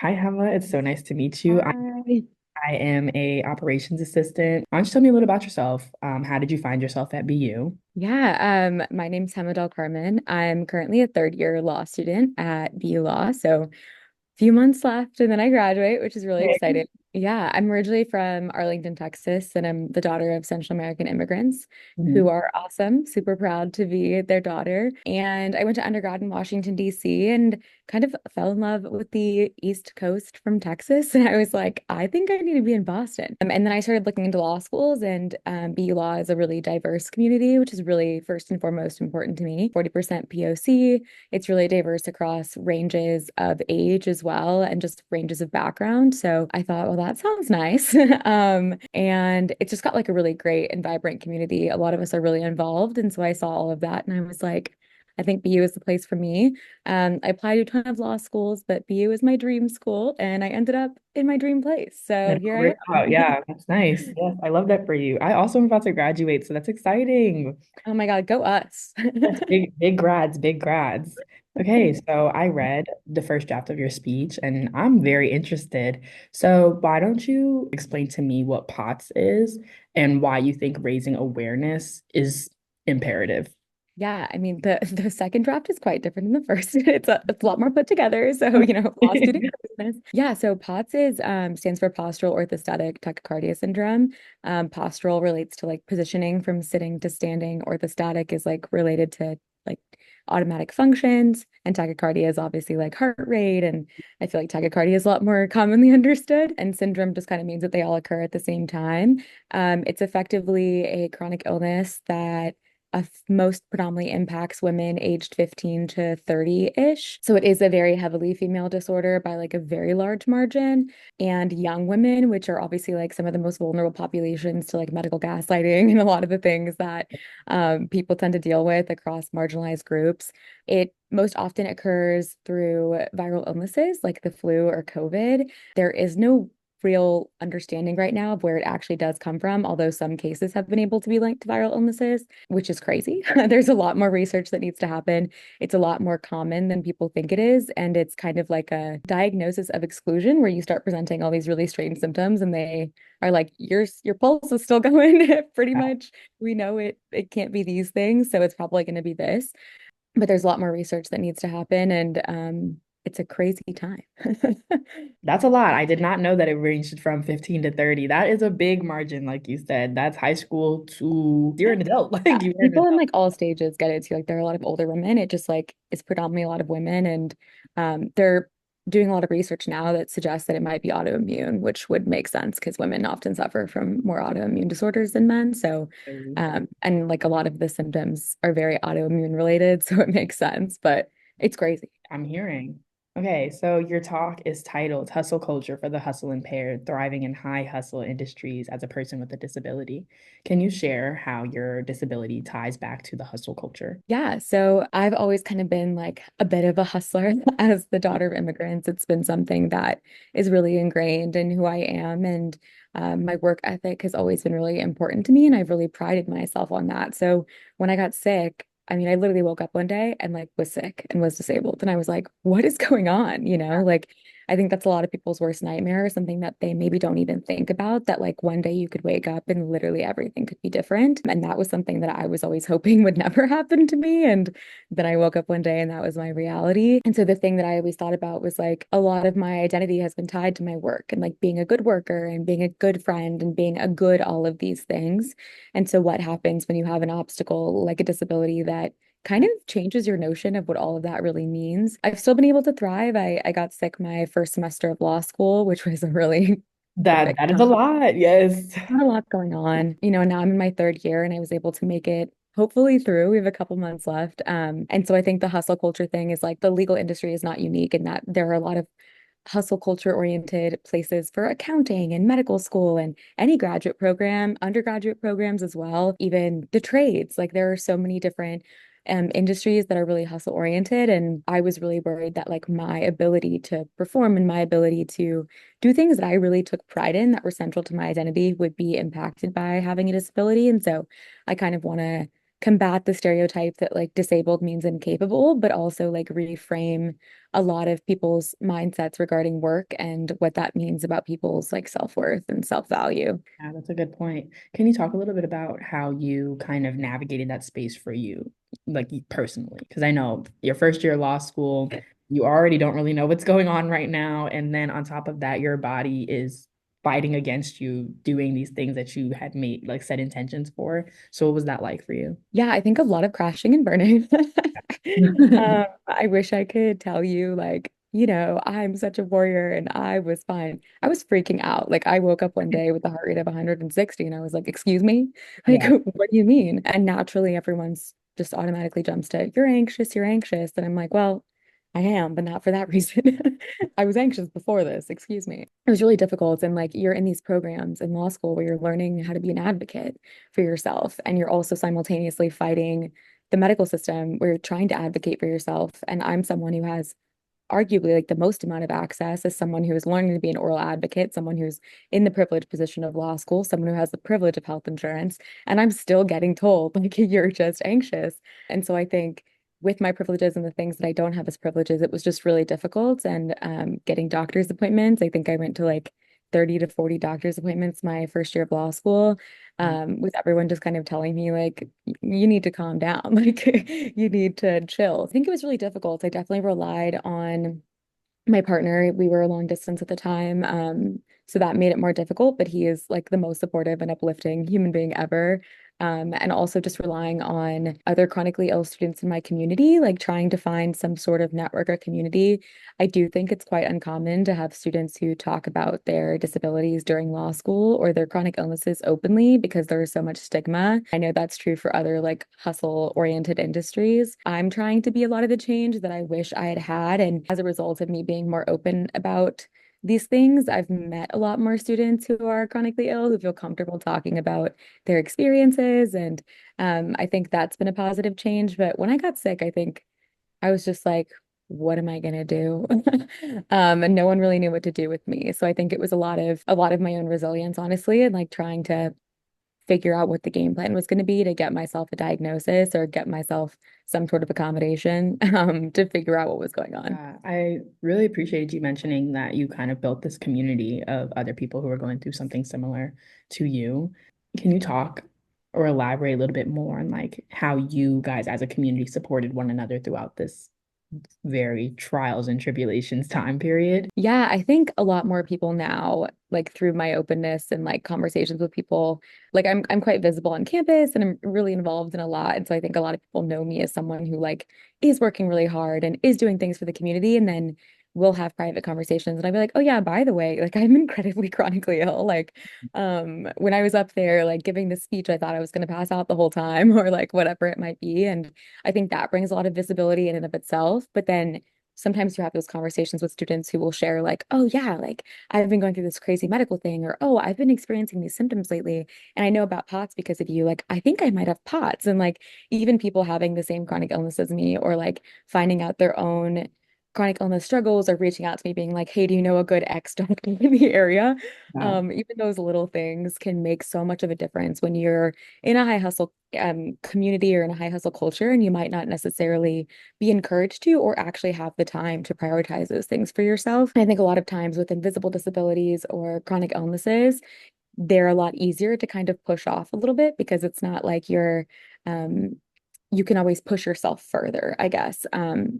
Hi, Hema. It's so nice to meet you. Hi. I am a operations assistant. Why don't you tell me a little about yourself? How did you find yourself at BU? My name's Gemma del Carmen. I'm currently a third year law student at BU Law. So few months left and then I graduate, which is really Okay. exciting. Yeah, I'm originally from Arlington, Texas, and I'm the daughter of Central American immigrants who Mhm. are awesome. Super proud to be their daughter. And I went to undergrad in Washington, D.C. and kind of fell in love with the East Coast from Texas. And I was like, I think I need to be in Boston. And then I started looking into law schools, and BU Law is a really diverse community, which is really first and foremost important to me. 40% POC, it's really diverse across ranges of age as well and just ranges of background. So I thought, well, that sounds nice. And it's just got like a really great and vibrant community. A lot of us are really involved. And so I saw all of that and I was like, I think BU is the place for me. I applied to a ton of law schools, but BU is my dream school and I ended up in my dream place. So That here I worked out. am. Yeah, that's nice. Yes, I love that for you. I also am about to graduate, so that's exciting. Oh my God, go us. Yes, big, big grads, big grads. Okay, so I read the first draft of your speech and I'm very interested. So why don't you explain to me what POTS is and why you think raising awareness is imperative? Yeah, I mean the second draft is quite different than the first. It's a lot more put together. So, law student business. Yeah, so POTS is stands for postural orthostatic tachycardia syndrome. Postural relates to like positioning from sitting to standing. Orthostatic is like related to like automatic functions, and tachycardia is obviously like heart rate. And I feel like tachycardia is a lot more commonly understood. And syndrome just kind of means that they all occur at the same time. It's effectively a chronic illness that most predominantly impacts women aged 15 to 30-ish. So it is a very heavily female disorder by like a very large margin. And young women, which are obviously like some of the most vulnerable populations to like medical gaslighting and a lot of the things that people tend to deal with across marginalized groups. It most often occurs through viral illnesses like the flu or COVID. There is no real understanding right now of where it actually does come from, although some cases have been able to be linked to viral illnesses, which is crazy. There's a lot more research that needs to happen. It's a lot more common than people think it is. And it's kind of like a diagnosis of exclusion where you start presenting all these really strange symptoms and they are like, your pulse is still going pretty much. We know it can't be these things, so it's probably going to be this. But there's a lot more research that needs to happen, and it's a crazy time. That's a lot. I did not know that it ranged from 15 to 30. That is a big margin, like you said. That's high school to you're an adult. Yeah, Like you're an people in adult. like all stages get it too. Like there are a lot of older women. It just like it's predominantly a lot of women, and they're doing a lot of research now that suggests that it might be autoimmune, which would make sense because women often suffer from more autoimmune disorders than men. So, and like a lot of the symptoms are very autoimmune related, so it makes sense. But it's crazy. I'm hearing. Okay, so your talk is titled Hustle Culture for the Hustle Impaired, Thriving in High Hustle Industries as a Person with a Disability. Can you share how your disability ties back to the hustle culture? Yeah, so I've always kind of been like a bit of a hustler as the daughter of immigrants. It's been something that is really ingrained in who I am, and my work ethic has always been really important to me, and I've really prided myself on that. So when I got sick, I mean, I literally woke up one day and like was sick and was disabled, and I was like, "What is going on?" Like I think that's a lot of people's worst nightmare, something that they maybe don't even think about, that like one day you could wake up and literally everything could be different. And that was something that I was always hoping would never happen to me. And then I woke up one day and that was my reality. And so the thing that I always thought about was like a lot of my identity has been tied to my work and like being a good worker and being a good friend and being a good all of these things. And so what happens when you have an obstacle like a disability that kind of changes your notion of what all of that really means. I've still been able to thrive. I got sick my first semester of law school, which was a really That horrific that is a time. lot. Yes. Not a lot going on. Now I'm in my third year and I was able to make it hopefully through. We have a couple months left. And so I think the hustle culture thing is like the legal industry is not unique in that there are a lot of hustle culture oriented places for accounting and medical school and any graduate program, undergraduate programs as well, even the trades. Like there are so many different industries that are really hustle oriented. And I was really worried that like my ability to perform and my ability to do things that I really took pride in that were central to my identity would be impacted by having a disability. And so I kind of want to combat the stereotype that like disabled means incapable, but also like reframe a lot of people's mindsets regarding work and what that means about people's like self-worth and self-value. Yeah, that's a good point. Can you talk a little bit about how you kind of navigated that space for you, like personally? Because I know your first year of law school, you already don't really know what's going on right now. And then on top of that, your body is fighting against you doing these things that you had made, like set intentions for. So what was that like for you? Yeah, I think a lot of crashing and burning. I wish I could tell you, like, I'm such a warrior and I was fine. I was freaking out. Like, I woke up one day with a heart rate of 160 and I was like, excuse me? Like, Yeah. what do you mean? And naturally, everyone's just automatically jumps to, you're anxious, you're anxious. And I'm like, well, I am, but not for that reason. I was anxious before this, excuse me. It was really difficult. And like, you're in these programs in law school where you're learning how to be an advocate for yourself. And you're also simultaneously fighting the medical system where you're trying to advocate for yourself. And I'm someone who has arguably like the most amount of access as someone who is learning to be an oral advocate, someone who's in the privileged position of law school, someone who has the privilege of health insurance. And I'm still getting told, like, you're just anxious. And so I think with my privileges and the things that I don't have as privileges, it was just really difficult. And getting doctor's appointments, I think I went to like 30 to 40 doctor's appointments my first year of law school, with everyone just kind of telling me like you need to calm down, like you need to chill. I think it was really difficult. I definitely relied on my partner. We were long distance at the time. So that made it more difficult, but he is like the most supportive and uplifting human being ever. And also just relying on other chronically ill students in my community, like trying to find some sort of network or community. I do think it's quite uncommon to have students who talk about their disabilities during law school or their chronic illnesses openly because there is so much stigma. I know that's true for other like hustle-oriented industries. I'm trying to be a lot of the change that I wish I had had. And as a result of me being more open about these things, I've met a lot more students who are chronically ill who feel comfortable talking about their experiences. And I think that's been a positive change. But when I got sick, I think I was just like, what am I gonna do? And no one really knew what to do with me. So I think it was a lot of my own resilience, honestly, and like trying to figure out what the game plan was going to be to get myself a diagnosis or get myself some sort of accommodation to figure out what was going on. I really appreciated you mentioning that you kind of built this community of other people who are going through something similar to you. Can you talk or elaborate a little bit more on like how you guys as a community supported one another throughout this very trials and tribulations time period? Yeah, I think a lot more people now, like through my openness and like conversations with people, like I'm quite visible on campus and I'm really involved in a lot. And so I think a lot of people know me as someone who like is working really hard and is doing things for the community. And then we'll have private conversations and I'll be like, oh yeah, by the way, like I'm incredibly chronically ill. Like when I was up there like giving this speech, I thought I was gonna pass out the whole time or like whatever it might be. And I think that brings a lot of visibility in and of itself. But then sometimes you have those conversations with students who will share like, oh yeah, like I've been going through this crazy medical thing, or oh, I've been experiencing these symptoms lately and I know about POTS because of you. Like I think I might have POTS. And like even people having the same chronic illness as me or like finding out their own chronic illness struggles or reaching out to me being like, hey, do you know a good ex doctor in the area? Wow. Even those little things can make so much of a difference when you're in a high hustle community or in a high hustle culture and you might not necessarily be encouraged to or actually have the time to prioritize those things for yourself. I think a lot of times with invisible disabilities or chronic illnesses, they're a lot easier to kind of push off a little bit because it's not like um, you can always push yourself further, I guess,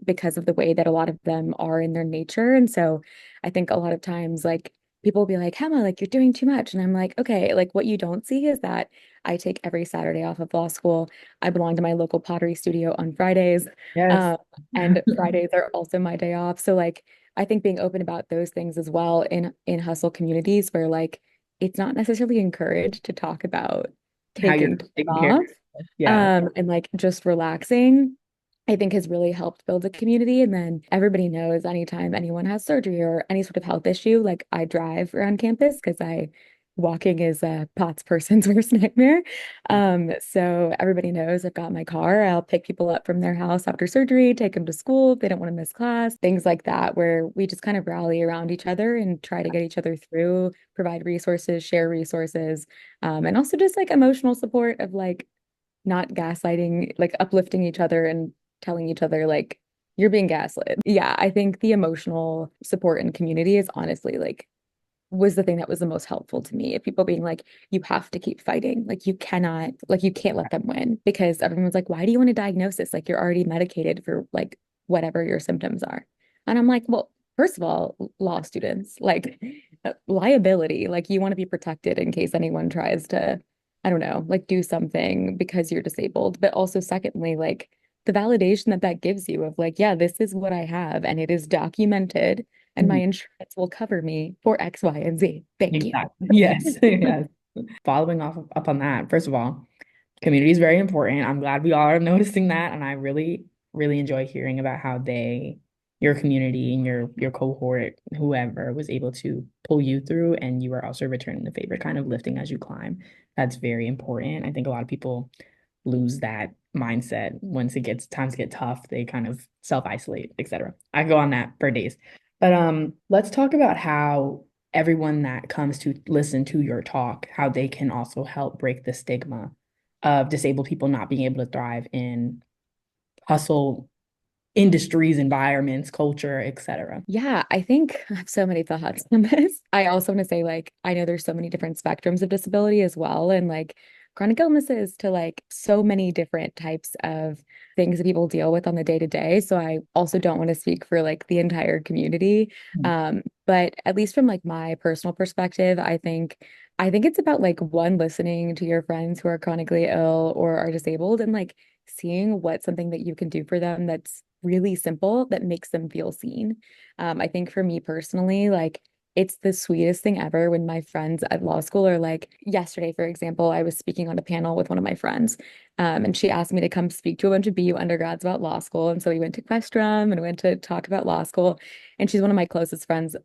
because of the way that a lot of them are in their nature. And so I think a lot of times, like, people will be like, Emma, like, you're doing too much. And I'm like, okay, like, what you don't see is that I take every Saturday off of law school. I belong to my local pottery studio on Fridays. Yes. Um, and Fridays are also my day off. So, like, I think being open about those things as well in hustle communities where, like, it's not necessarily encouraged to talk about How you're taking time taking care of off yourself. Yeah. and like just relaxing, I think has really helped build a community. And then everybody knows anytime anyone has surgery or any sort of health issue, like I drive around campus because I walking is a POTS person's worst nightmare. So everybody knows I've got my car. I'll pick people up from their house after surgery, take them to school if they don't want to miss class, things like that, where we just kind of rally around each other and try to get each other through, provide resources, share resources, and also just like emotional support of like not gaslighting, like uplifting each other and telling each other like you're being gaslit. Yeah, I think the emotional support and community is honestly like was the thing that was the most helpful to me. Of people being like, you have to keep fighting. Like you cannot, like you can't let them win because everyone's like, why do you want a diagnosis? Like you're already medicated for like whatever your symptoms are. And I'm like, well, first of all, law students, like liability, like you want to be protected in case anyone tries to, I don't know, like do something because you're disabled. But also, secondly, like the validation that that gives you of like, yeah, this is what I have and it is documented and my Mhm. insurance will cover me for X, Y, and Z. Thank you. Exactly. Yes. Yes. Following up on that, first of all, community is very important. I'm glad we all are noticing that, and I really, really enjoy hearing about how your community and your cohort, whoever, was able to pull you through, and you are also returning the favor, kind of lifting as you climb. That's very important. I think a lot of people lose that mindset once it gets times get tough. They kind of self-isolate, etc. I go on that for days. But let's talk about how everyone that comes to listen to your talk, how they can also help break the stigma of disabled people not being able to thrive in hustle industries, environments, culture, etc. Yeah, I think I have so many thoughts on this. I also want to say, like, I know there's so many different spectrums of disability as well, and like chronic illnesses to like so many different types of things that people deal with on the day to day. So I also don't want to speak for like the entire community. But at least from like my personal perspective, I think it's about like one, listening to your friends who are chronically ill or are disabled and like seeing what's something that you can do for them that's really simple that makes them feel seen. I think for me personally, like it's the sweetest thing ever when my friends at law school are like, yesterday, for example, I was speaking on a panel with one of my friends, and she asked me to come speak to a bunch of BU undergrads about law school. And so we went to Questrom and went to talk about law school. And she's one of my closest friends.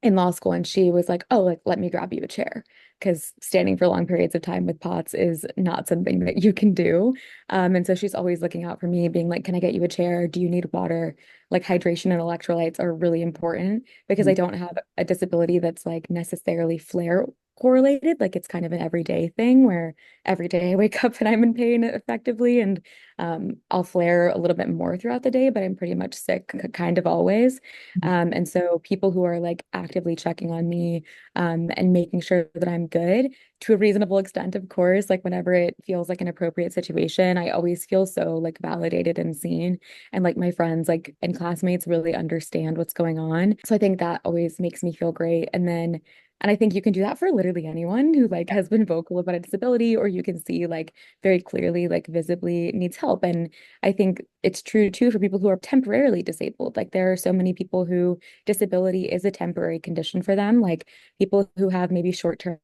In law school and she was like, "Oh, like let me grab you a chair." Because standing for long periods of time with POTS is not something that you can do. And so she's always looking out for me, being like, "Can I get you a chair? Do you need water?" Like hydration and electrolytes are really important because I don't have a disability that's like necessarily flare correlated. Like it's kind of an everyday thing where every day I wake up and I'm in pain effectively, and I'll flare a little bit more throughout the day, but I'm pretty much sick kind of always. And so people who are like actively checking on me and making sure that I'm good to a reasonable extent, of course, like whenever it feels like an appropriate situation, I always feel so like validated and seen. And like my friends like and classmates really understand what's going on. So I think that always makes me feel great. And I think you can do that for literally anyone who like has been vocal about a disability or you can see like very clearly like visibly needs help. And I think it's true too for people who are temporarily disabled. Like there are so many people who disability is a temporary condition for them, like people who have maybe short-term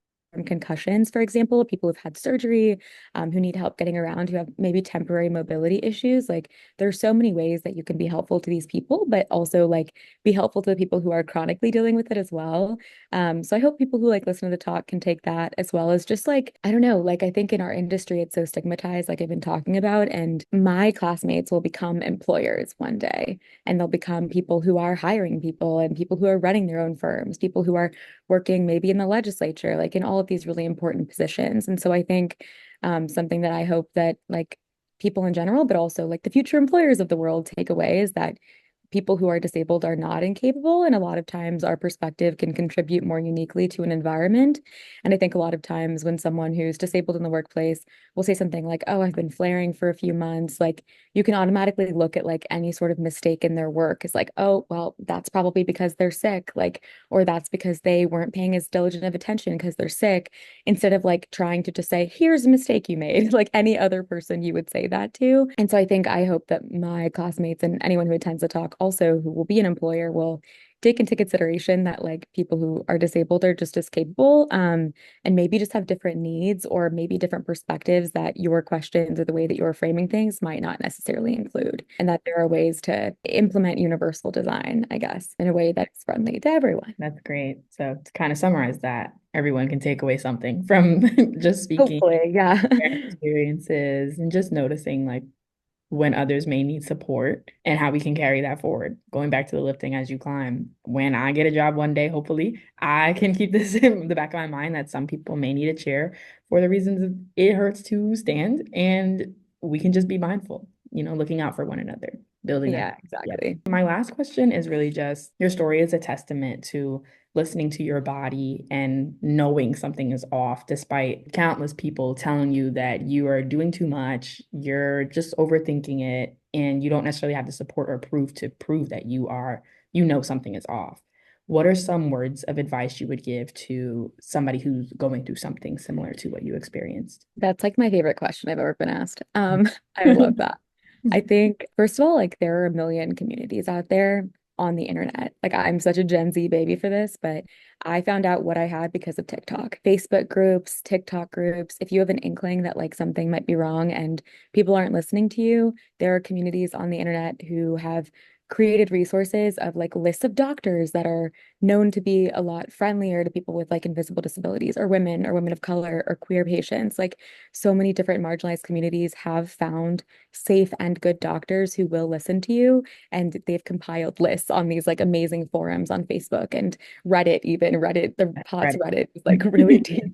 concussions, for example, people who've had surgery, who need help getting around, who have maybe temporary mobility issues. Like there's so many ways that you can be helpful to these people, but also like be helpful to the people who are chronically dealing with it as well. So I hope people who like listen to the talk can take that as well as just like, I don't know, like I think in our industry it's so stigmatized, like I've been talking about, and my classmates will become employers one day and they'll become people who are hiring people and people who are running their own firms, people who are working maybe in the legislature, like in all of these really important positions. And so I think something that I hope that like people in general, but also like the future employers of the world take away is that people who are disabled are not incapable. And a lot of times our perspective can contribute more uniquely to an environment. And I think a lot of times when someone who's disabled in the workplace will say something like, "Oh, I've been flaring for a few months," like you can automatically look at like any sort of mistake in their work as like, "Oh, well, that's probably because they're sick," like, or that's because they weren't paying as diligent of attention because they're sick, instead of like trying to just say, "Here's a mistake you made," like any other person you would say that to. And so I hope that my classmates and anyone who attends the talk also who will be an employer will take into consideration that like people who are disabled are just as capable, and maybe just have different needs or maybe different perspectives that your questions or the way that you're framing things might not necessarily include, and that there are ways to implement universal design, I guess, in a way that's friendly to everyone. That's great. So to kind of summarize that, everyone can take away something from just speaking Hopefully, yeah. their experiences and just noticing like when others may need support and how we can carry that forward. Going back to the lifting as you climb. When I get a job one day, hopefully, I can keep this in the back of my mind that some people may need a chair for the reasons of it hurts to stand, and we can just be mindful, looking out for one another, building that. Yeah, Yeah. exactly. My last question is really just your story is a testament to listening to your body and knowing something is off, despite countless people telling you that you are doing too much, you're just overthinking it, and you don't necessarily have the support or proof to prove that something is off. What are some words of advice you would give to somebody who's going through something similar to what you experienced? That's like my favorite question I've ever been asked. I love that. I think, first of all, like there are a million communities out there on the internet. Like I'm such a Gen Z baby for this, but I found out what I had because of TikTok, Facebook groups, TikTok groups. If you have an inkling that like something might be wrong and people aren't listening to you, there are communities on the internet who have created resources of like lists of doctors that are known to be a lot friendlier to people with like invisible disabilities or women of color or queer patients. Like so many different marginalized communities have found safe and good doctors who will listen to you. And they've compiled lists on these like amazing forums on Facebook and Reddit, even Reddit, the POTS Right. Reddit is like really deep.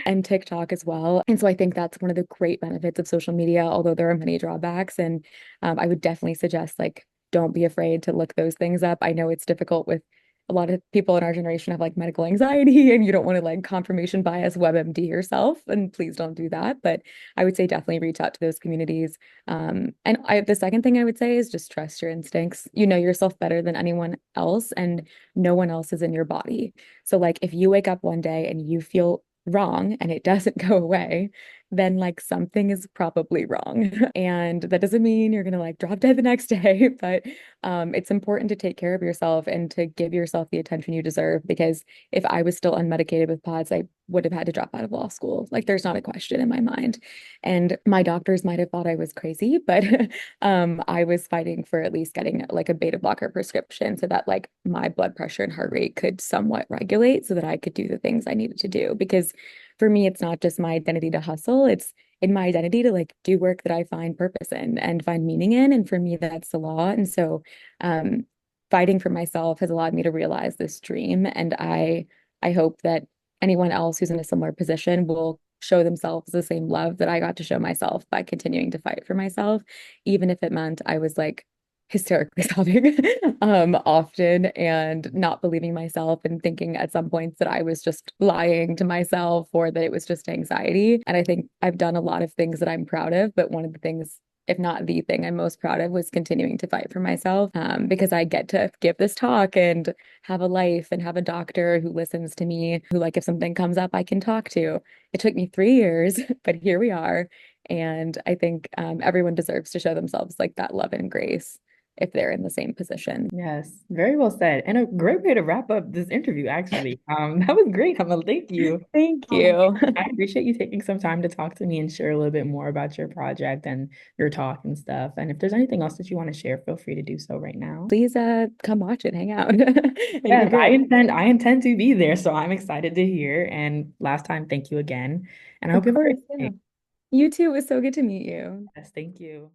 And TikTok as well. And so I think that's one of the great benefits of social media, although there are many drawbacks. And I would definitely suggest like don't be afraid to look those things up. I know it's difficult with a lot of people in our generation have like medical anxiety and you don't want to like confirmation bias WebMD yourself. And please don't do that. But I would say definitely reach out to those communities. The second thing I would say is just trust your instincts. You know yourself better than anyone else, and no one else is in your body. So, like, if you wake up one day and you feel wrong and it doesn't go away, then like something is probably wrong. And that doesn't mean you're gonna like drop dead the next day, but it's important to take care of yourself and to give yourself the attention you deserve. Because if I was still unmedicated with POTS, I would have had to drop out of law school. Like there's not a question in my mind. And my doctors might have thought I was crazy, but I was fighting for at least getting like a beta blocker prescription so that like my blood pressure and heart rate could somewhat regulate so that I could do the things I needed to do. Because for me, it's not just my identity to hustle, it's in my identity to like do work that I find purpose in and find meaning in. And for me, that's the law. And so um, fighting for myself has allowed me to realize this dream. And I hope that anyone else who's in a similar position will show themselves the same love that I got to show myself by continuing to fight for myself, even if it meant I was like hysterically sobbing often and not believing myself and thinking at some points that I was just lying to myself or that it was just anxiety. And I think I've done a lot of things that I'm proud of, but one of the things, if not the thing I'm most proud of, was continuing to fight for myself, because I get to give this talk and have a life and have a doctor who listens to me, who like if something comes up, I can talk to. It took me 3 years, but here we are. And I think everyone deserves to show themselves like that love and grace if they're in the same position. Yes, very well said. And a great way to wrap up this interview, actually. That was great, Emma. Thank you. Thank Um, you. I appreciate you taking some time to talk to me and share a little bit more about your project and your talk and stuff. And if there's anything else that you want to share, feel free to do so right now. Please come watch it, hang out. It'd be Yes, I great. intend I intend to be there, so I'm excited to hear. And last time, thank you again. And I Of hope you have a great course, yeah. day. You too. It was so good to meet you. Yes, thank you.